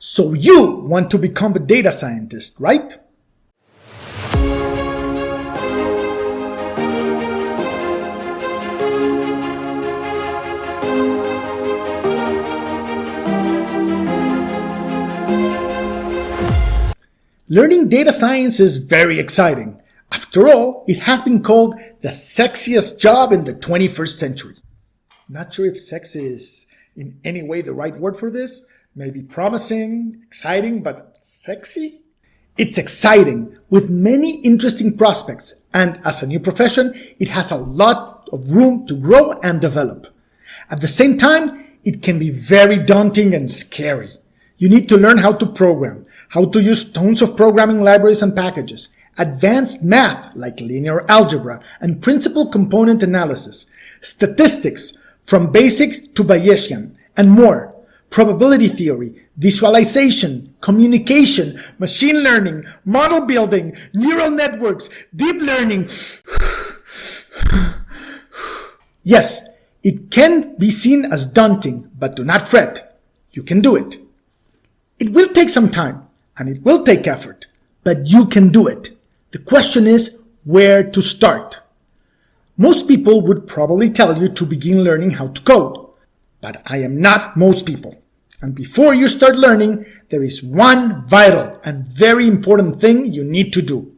So you want to become a data scientist, right? Learning data science is very exciting. After all, it has been called the sexiest job in the 21st century. Not sure if sexy is in any way the right word for this. Maybe promising, exciting, but sexy? It's exciting with many interesting prospects, and as a new profession, it has a lot of room to grow and develop. At the same time, it can be very daunting and scary. You need to learn how to program, how to use tons of programming libraries and packages, advanced math like linear algebra and principal component analysis, statistics from basic to Bayesian, and more. Probability theory, visualization, communication, machine learning, model building, neural networks, deep learning. Yes, it can be seen as daunting, but do not fret. You can do it. It will take some time, and it will take effort, but you can do it. The question is where to start. Most people would probably tell you to begin learning how to code, but I am not most people. And before you start learning, there is one vital and very important thing you need to do.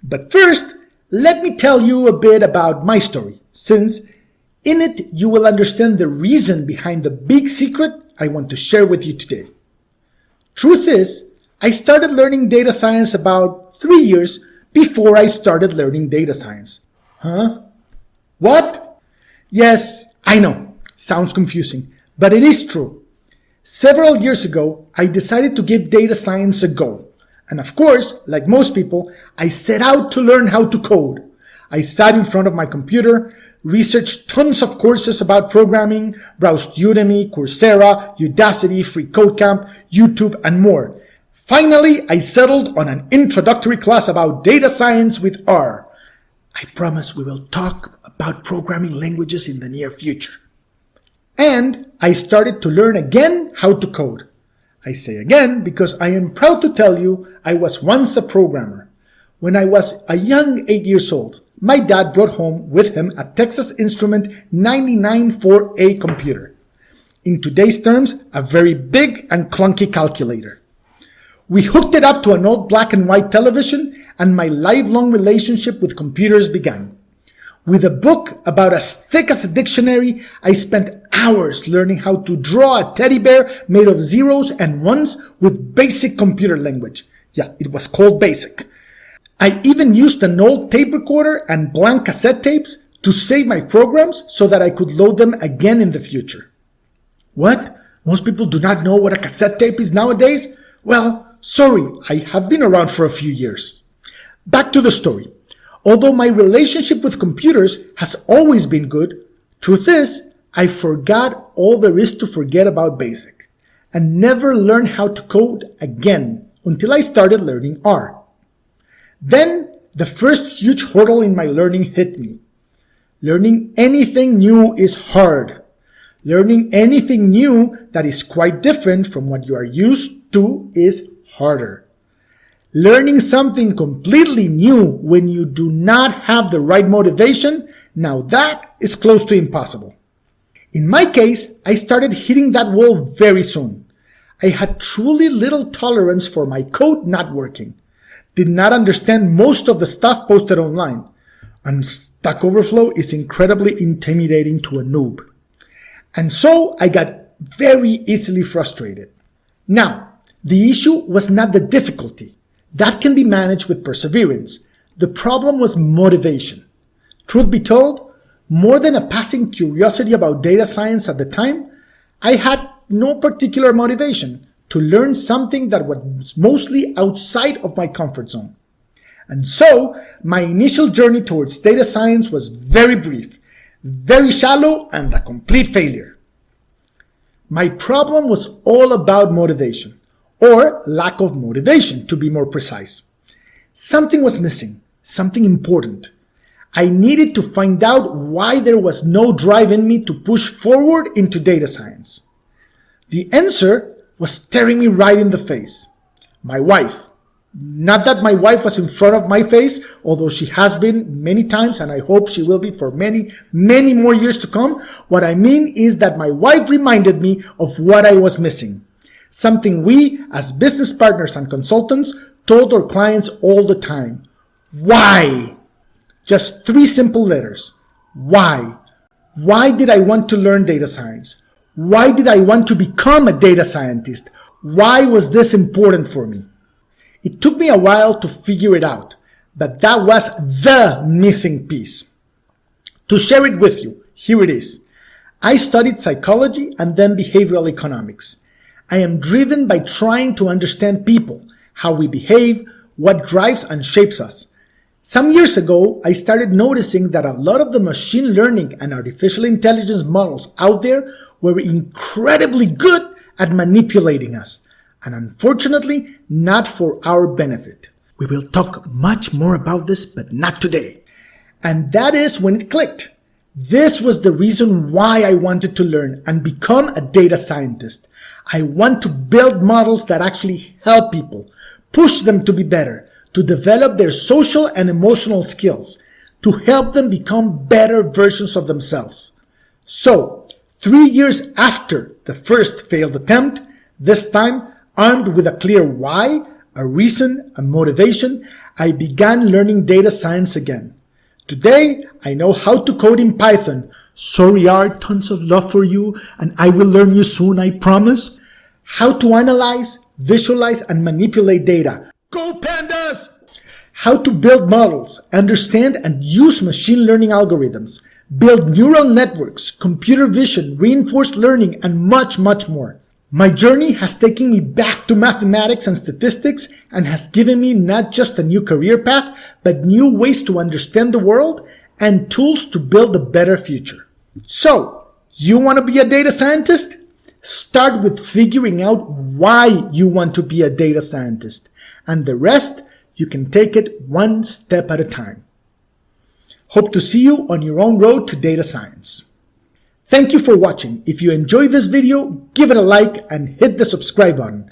But first, let me tell you a bit about my story, since in it you will understand the reason behind the big secret I want to share with you today. Truth is, I started learning data science about 3 years before I started learning data science. Huh? What? Yes, I know. Sounds confusing, but it is true. Several years ago, I decided to give data science a go. And of course, like most people, I set out to learn how to code. I sat in front of my computer, researched tons of courses about programming, browsed Udemy, Coursera, Udacity, Free Code Camp, YouTube, and more. Finally, I settled on an introductory class about data science with R. I promise we will talk about programming languages in the near future. And I started to learn again how to code. I say again because I am proud to tell you I was once a programmer. When I was a young 8 years old, my dad brought home with him a Texas Instrument 994A computer. In today's terms, a very big and clunky calculator. We hooked it up to an old black and white television, and my lifelong relationship with computers began. With a book about as thick as a dictionary, I spent hours learning how to draw a teddy bear made of zeros and ones with basic computer language. Yeah, it was called BASIC. I even used an old tape recorder and blank cassette tapes to save my programs so that I could load them again in the future. What? Most people do not know what a cassette tape is nowadays? Well, sorry, I have been around for a few years. Back to the story. Although my relationship with computers has always been good, truth is, I forgot all there is to forget about BASIC and never learned how to code again until I started learning R. Then, the first huge hurdle in my learning hit me. Learning anything new is hard. Learning anything new that is quite different from what you are used to is harder. Learning something completely new when you do not have the right motivation, now that is close to impossible. In my case, I started hitting that wall very soon. I had truly little tolerance for my code not working, did not understand most of the stuff posted online, and Stack Overflow is incredibly intimidating to a noob. And so I got very easily frustrated. Now, the issue was not the difficulty. That can be managed with perseverance. The problem was motivation. Truth be told, more than a passing curiosity about data science at the time, I had no particular motivation to learn something that was mostly outside of my comfort zone. And so, my initial journey towards data science was very brief, very shallow, and a complete failure. My problem was all about motivation. Or lack of motivation, to be more precise. Something was missing, something important. I needed to find out why there was no drive in me to push forward into data science. The answer was staring me right in the face. My wife. Not that my wife was in front of my face, although she has been many times, and I hope she will be for many, many more years to come. What I mean is that my wife reminded me of what I was missing. Something we, as business partners and consultants, told our clients all the time. Why? Just 3 simple letters. Why? Why did I want to learn data science? Why did I want to become a data scientist? Why was this important for me? It took me a while to figure it out, but that was the missing piece. To share it with you, here it is. I studied psychology and then behavioral economics. I am driven by trying to understand people, how we behave, what drives and shapes us. Some years ago, I started noticing that a lot of the machine learning and artificial intelligence models out there were incredibly good at manipulating us, and unfortunately, not for our benefit. We will talk much more about this, but not today. And that is when it clicked. This was the reason why I wanted to learn and become a data scientist. I want to build models that actually help people, push them to be better, to develop their social and emotional skills, to help them become better versions of themselves. So, 3 years after the first failed attempt, this time armed with a clear why, a reason, a motivation, I began learning data science again. Today, I know how to code in Python. Sorry, Art, tons of love for you, and I will learn you soon, I promise. How to analyze, visualize, and manipulate data. Go Pandas! How to build models, understand and use machine learning algorithms, build neural networks, computer vision, reinforced learning, and much, much more. My journey has taken me back to mathematics and statistics and has given me not just a new career path, but new ways to understand the world and tools to build a better future. So, you want to be a data scientist? Start with figuring out why you want to be a data scientist, and the rest, you can take it one step at a time. Hope to see you on your own road to data science. Thank you for watching. If you enjoyed this video, give it a like and hit the subscribe button.